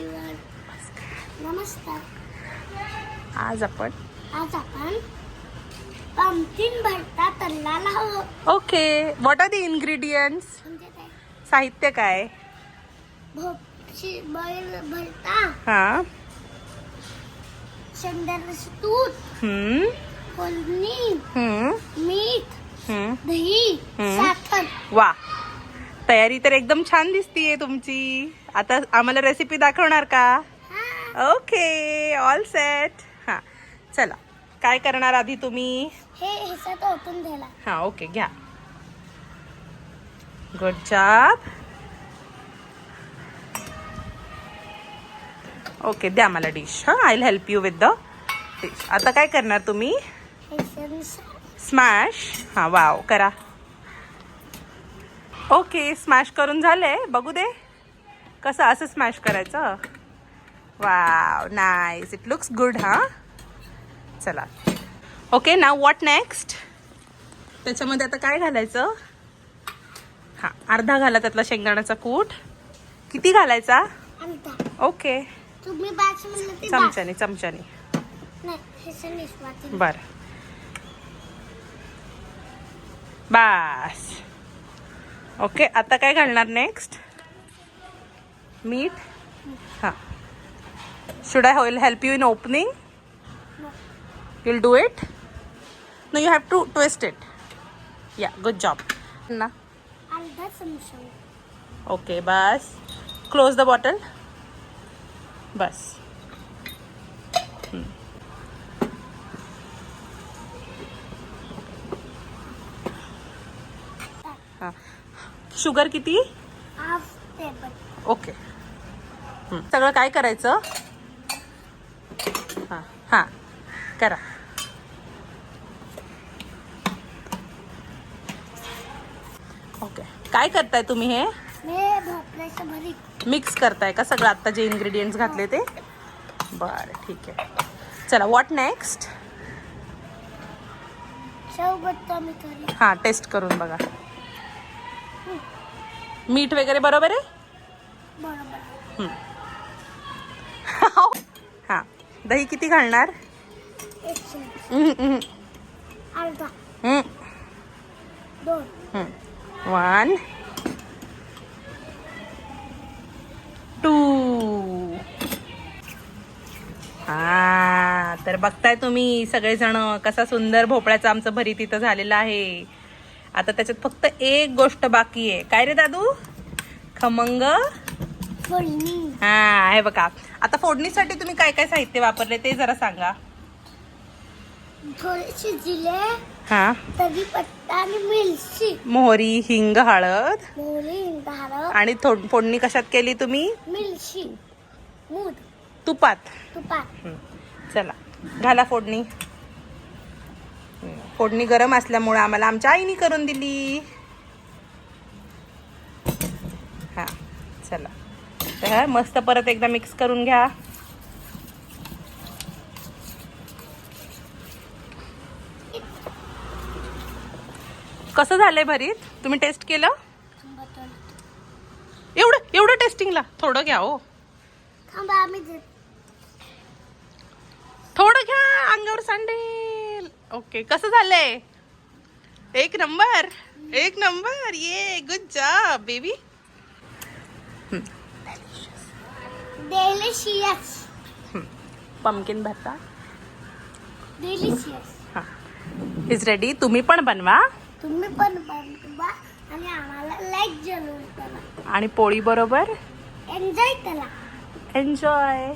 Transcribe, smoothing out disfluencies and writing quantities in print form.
Everyone. नमस्कार. आज आपण पंपकिन भरता तळलेला आहोत. Okay. What are the ingredients? म्हणजे काय? साहित्य काय? बैल भरता, हा. शेंगदाण्याचं तूप, फोडणी, मीठ, दही, साखर. वा, तयारी तर एकदम छान दिसतीये तुमची. आता आम्हाला रेसिपी दाखवणार का? Okay, all set. हा, चला. काय करणार आधी तुम्ही? हे ह्याच्यात ओतून द्यायला. हा, ओके, घ्या. Good job. ओके, द्या मला डिश. हा, I will help you with the dish. आता काय करणार तुम्ही? स्मॅश. हा, वाव, करा. ओके, स्मॅश करून झालंय. बघू दे कसं. असं स्मॅश करायचं. Wow, nice. It looks good. हा, चला. Okay, now what next? त्याच्यामध्ये आता काय घालायचं? हा, अर्धा घाला त्यातला शेंगदाण्याचा कूट. किती घालायचा? ओके, तुम्ही बाच म्हणलं ते चमच्याने. नाही, ह्याच्याने वाटतं. बर, बास. ओके, आता काय घालणार नेक्स्ट? मीठ. हा. Should I will help you in opening? You'll do it? No, you have to twist it. Yeah, good job. Na. अर्धा चमचा. Okay, bas. Close the bottle. Bas. हाँ. शुगर किती? Half table. ओके. सगळं काय करायचं? हां हां, करा. ओके, काय करताय तुम्ही? हे भोपळ्याचं भरीत मिक्स करताय का सगळं? आता जे इन्ग्रेडियंट्स घातले ते? बरं, ठीक आहे. चला, व्हॉट नेक्स्ट? हां, टेस्ट करून बघा. मीठ वगैरे बरोबर आहे? बरोबर. हां, दही किती घालणार? अर्धा. 2. 1 2. हा, तर बघताय तुम्ही सगळेजण कसा सुंदर भोपळ्याचं आमचं भरीत इथं झालेलं आहे. आता त्याच्यात फक्त एक गोष्ट बाकी आहे. काय रे दादू? खमंग फोडणी. हा, हे बघा. आता फोडणीसाठी तुम्ही काय काय साहित्य वापरले ते जरा सांगा. थोडेसे जिरे, हा, कढीपत्ता आणि मिरची, मोहरी, हिंग, हळद. आणि फोडणी कशात केली तुम्ही? मिरची, मूग, तुपात. तुपात. चला, घाला फोडणी. फोडणी गरम असल्यामुळे आम्हाला आमच्या आईनी करून दिली. हा, चला. तर मस्त परत एकदा मिक्स करून घ्या. कसं झालंय भरीत? तुम्ही टेस्ट केलं? एवढं टेस्टिंगला थोडं घ्या. हो, थोडं घ्या, अंगावर सांडेल. ओके, कसं झालंय? एक नंबर. ये, good job baby. Delicious. Pumpkin भरता डेलिशियस. हा, इज रेडी. तुम्ही पण बनवा. तुम्ही पण बनवा आणि आम्हाला लाईक जरूर करा. आणि पोळी बरोबर एन्जॉय करा. एन्जॉय.